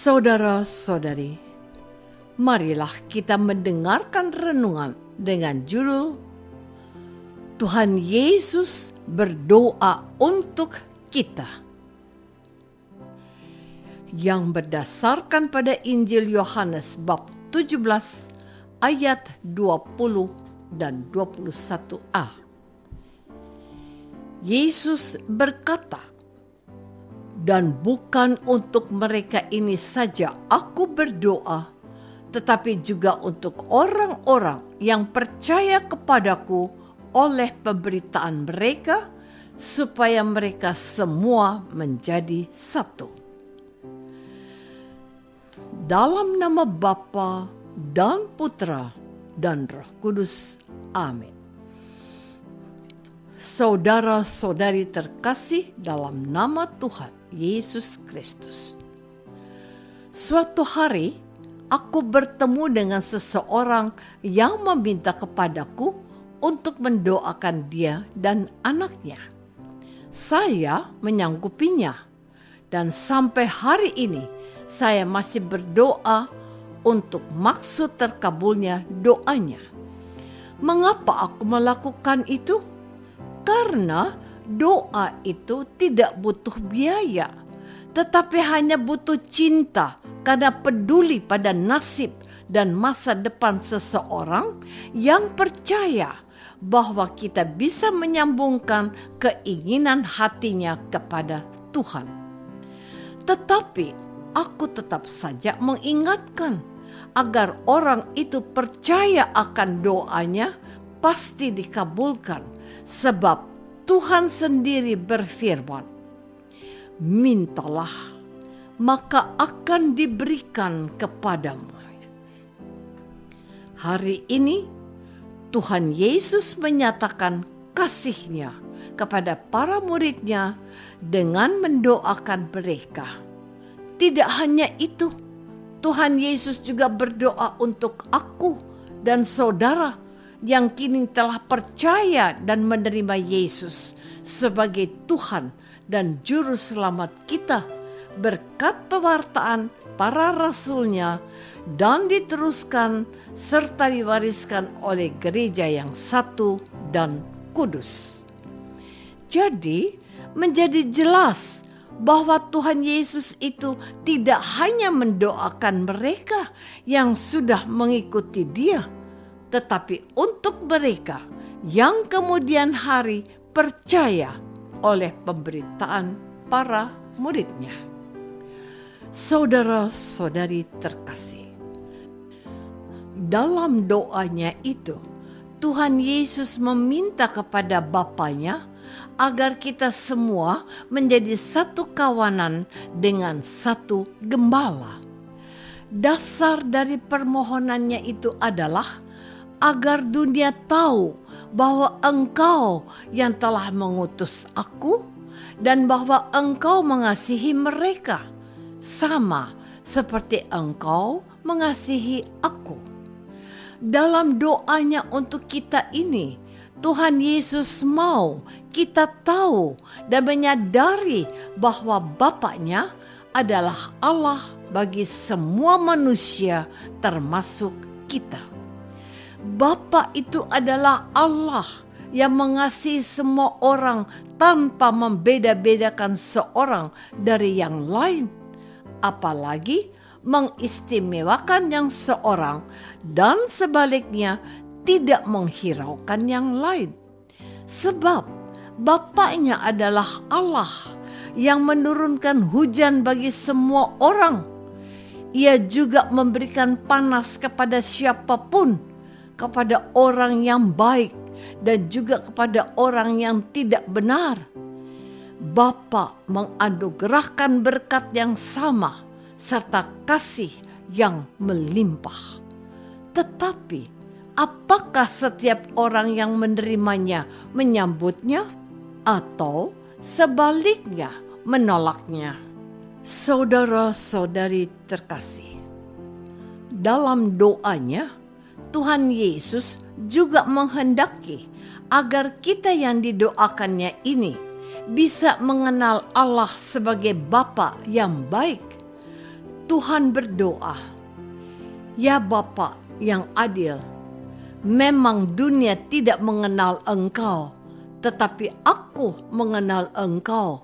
Saudara-saudari, marilah kita mendengarkan renungan dengan judul Tuhan Yesus berdoa untuk kita, yang berdasarkan pada Injil Yohanes bab 17 ayat 20 dan 21a. Yesus berkata, "Dan bukan untuk mereka ini saja aku berdoa, tetapi juga untuk orang-orang yang percaya kepadaku oleh pemberitaan mereka, supaya mereka semua menjadi satu. Dalam nama Bapa dan Putra dan Roh Kudus. Amin." Saudara-saudari terkasih dalam nama Tuhan Yesus Kristus. Suatu hari aku bertemu dengan seseorang yang meminta kepadaku untuk mendoakan dia dan anaknya. Saya menyanggupinya, dan sampai hari ini saya masih berdoa untuk maksud terkabulnya doanya. Mengapa aku melakukan itu? Karena doa itu tidak butuh biaya, tetapi hanya butuh cinta karena peduli pada nasib dan masa depan seseorang yang percaya bahwa kita bisa menyambungkan keinginan hatinya kepada Tuhan. Tetapi aku tetap saja mengingatkan agar orang itu percaya akan doanya pasti dikabulkan, sebab Tuhan sendiri berfirman, "Mintalah, maka akan diberikan kepadamu." Hari ini Tuhan Yesus menyatakan kasih-Nya kepada para murid-Nya dengan mendoakan mereka. Tidak hanya itu, Tuhan Yesus juga berdoa untuk aku dan saudara yang kini telah percaya dan menerima Yesus sebagai Tuhan dan Juru Selamat kita berkat pewartaan para rasul-Nya dan diteruskan serta diwariskan oleh gereja yang satu dan kudus. Jadi menjadi jelas bahwa Tuhan Yesus itu tidak hanya mendoakan mereka yang sudah mengikuti Dia, tetapi untuk mereka yang kemudian hari percaya oleh pemberitaan para murid-Nya. Saudara-saudari terkasih, dalam doanya itu Tuhan Yesus meminta kepada Bapanya agar kita semua menjadi satu kawanan dengan satu gembala. Dasar dari permohonannya itu adalah agar dunia tahu bahwa Engkau yang telah mengutus aku dan bahwa Engkau mengasihi mereka sama seperti Engkau mengasihi aku. Dalam doanya untuk kita ini, Tuhan Yesus mau kita tahu dan menyadari bahwa Bapaknya adalah Allah bagi semua manusia termasuk kita. Bapa itu adalah Allah yang mengasihi semua orang tanpa membeda-bedakan seorang dari yang lain, apalagi mengistimewakan yang seorang dan sebaliknya tidak menghiraukan yang lain. Sebab Bapaknya adalah Allah yang menurunkan hujan bagi semua orang. Ia juga memberikan panas kepada siapapun, kepada orang yang baik dan juga kepada orang yang tidak benar. Bapa menganugerahkan berkat yang sama serta kasih yang melimpah. Tetapi apakah setiap orang yang menerimanya menyambutnya atau sebaliknya menolaknya? Saudara-saudari terkasih, dalam doanya Tuhan Yesus juga menghendaki agar kita yang didoakannya ini bisa mengenal Allah sebagai Bapa yang baik. Tuhan berdoa, "Ya Bapa yang adil, memang dunia tidak mengenal Engkau, tetapi Aku mengenal Engkau,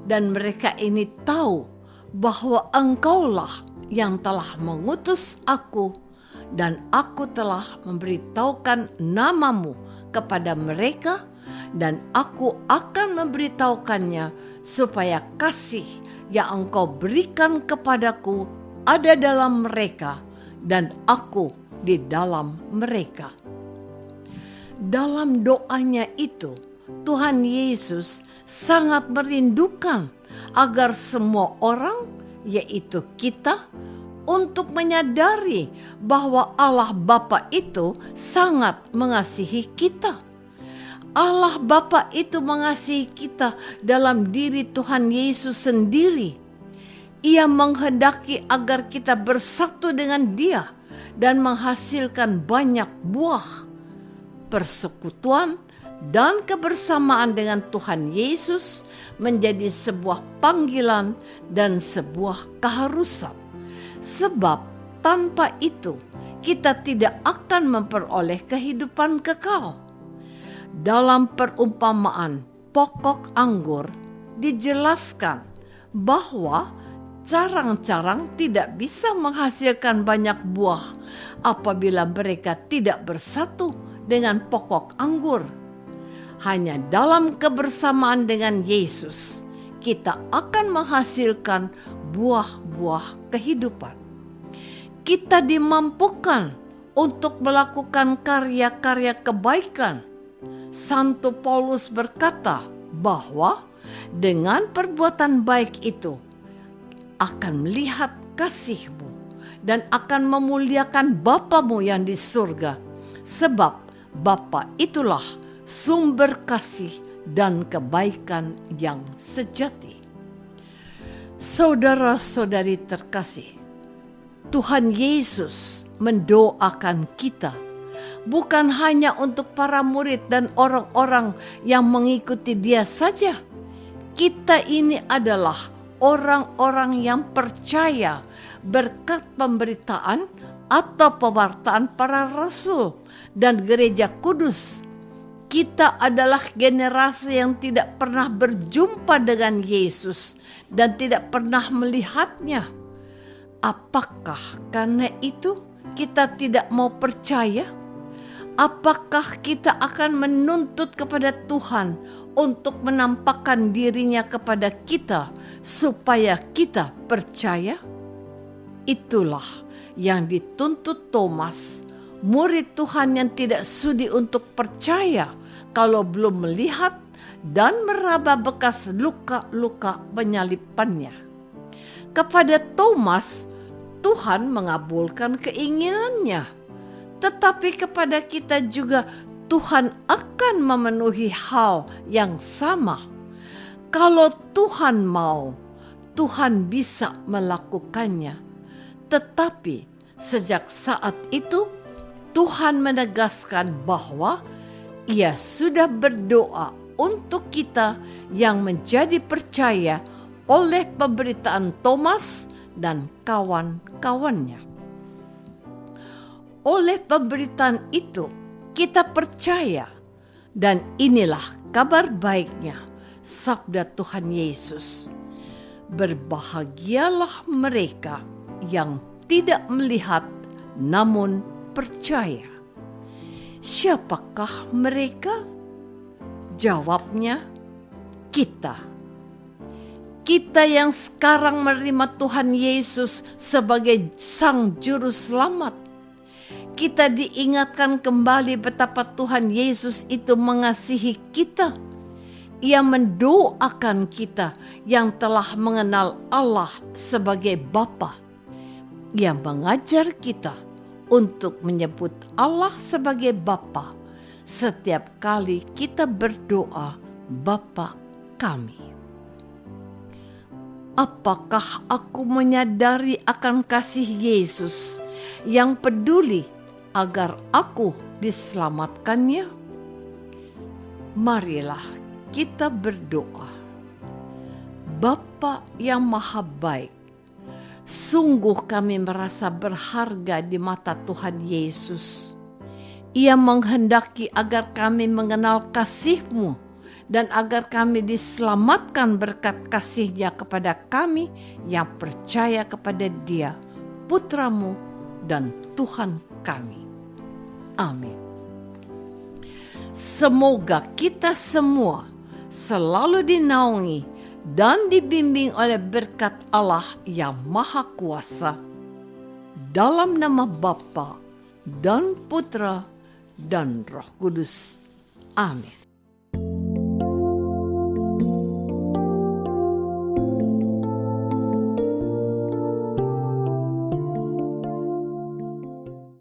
dan mereka ini tahu bahwa Engkaulah yang telah mengutus Aku, dan Aku telah memberitahukan nama-Mu kepada mereka, dan Aku akan memberitahukannya supaya kasih yang Engkau berikan kepadaku ada dalam mereka, dan Aku di dalam mereka." Dalam doanya itu, Tuhan Yesus sangat merindukan agar semua orang, yaitu kita, untuk menyadari bahwa Allah Bapa itu sangat mengasihi kita. Allah Bapa itu mengasihi kita dalam diri Tuhan Yesus sendiri. Ia menghendaki agar kita bersatu dengan Dia dan menghasilkan banyak buah. Persekutuan dan kebersamaan dengan Tuhan Yesus menjadi sebuah panggilan dan sebuah keharusan. Sebab tanpa itu kita tidak akan memperoleh kehidupan kekal. Dalam perumpamaan pokok anggur dijelaskan bahwa carang-carang tidak bisa menghasilkan banyak buah apabila mereka tidak bersatu dengan pokok anggur. Hanya dalam kebersamaan dengan Yesus kita akan menghasilkan buah-buah kehidupan. Kita dimampukan untuk melakukan karya-karya kebaikan. Santo Paulus berkata bahwa dengan perbuatan baik itu akan melihat kasih-Mu dan akan memuliakan Bapa-Mu yang di surga, sebab Bapa itulah sumber kasih dan kebaikan yang sejati. Saudara-saudari terkasih, Tuhan Yesus mendoakan kita bukan hanya untuk para murid dan orang-orang yang mengikuti Dia saja. Kita ini adalah orang-orang yang percaya berkat pemberitaan atau pewartaan para rasul dan gereja kudus. Kita adalah generasi yang tidak pernah berjumpa dengan Yesus dan tidak pernah melihatnya. Apakah karena itu kita tidak mau percaya? Apakah kita akan menuntut kepada Tuhan untuk menampakkan dirinya kepada kita supaya kita percaya? Itulah yang dituntut Thomas, murid Tuhan yang tidak sudi untuk percaya kalau belum melihat dan meraba bekas luka-luka penyalipannya. Kepada Thomas, Tuhan mengabulkan keinginannya. Tetapi kepada kita juga Tuhan akan memenuhi hal yang sama. Kalau Tuhan mau, Tuhan bisa melakukannya. Tetapi sejak saat itu Tuhan menegaskan bahwa Ia sudah berdoa untuk kita yang menjadi percaya oleh pemberitaan Thomas dan kawan-kawannya. Oleh pemberitaan itu, kita percaya, dan inilah kabar baiknya, sabda Tuhan Yesus. Berbahagialah mereka yang tidak melihat namun percaya. Siapakah mereka? Jawabnya, kita. Kita yang sekarang menerima Tuhan Yesus sebagai Sang Juru Selamat. Kita diingatkan kembali betapa Tuhan Yesus itu mengasihi kita. Ia mendoakan kita yang telah mengenal Allah sebagai Bapa. Ia mengajar kita untuk menyebut Allah sebagai Bapa setiap kali kita berdoa, Bapa kami. Apakah aku menyadari akan kasih Yesus yang peduli agar aku diselamatkannya? Marilah kita berdoa. Bapa yang Maha Baik, Sungguh kami merasa berharga di mata Tuhan Yesus. Ia menghendaki agar kami mengenal kasih-Mu dan agar kami diselamatkan berkat kasih-Nya kepada kami yang percaya kepada Dia, Putra-Mu dan Tuhan kami. Amin. Semoga kita semua selalu dinaungi dan dibimbing oleh berkat Allah yang Maha Kuasa. Dalam nama Bapa dan Putra dan Roh Kudus. Amin.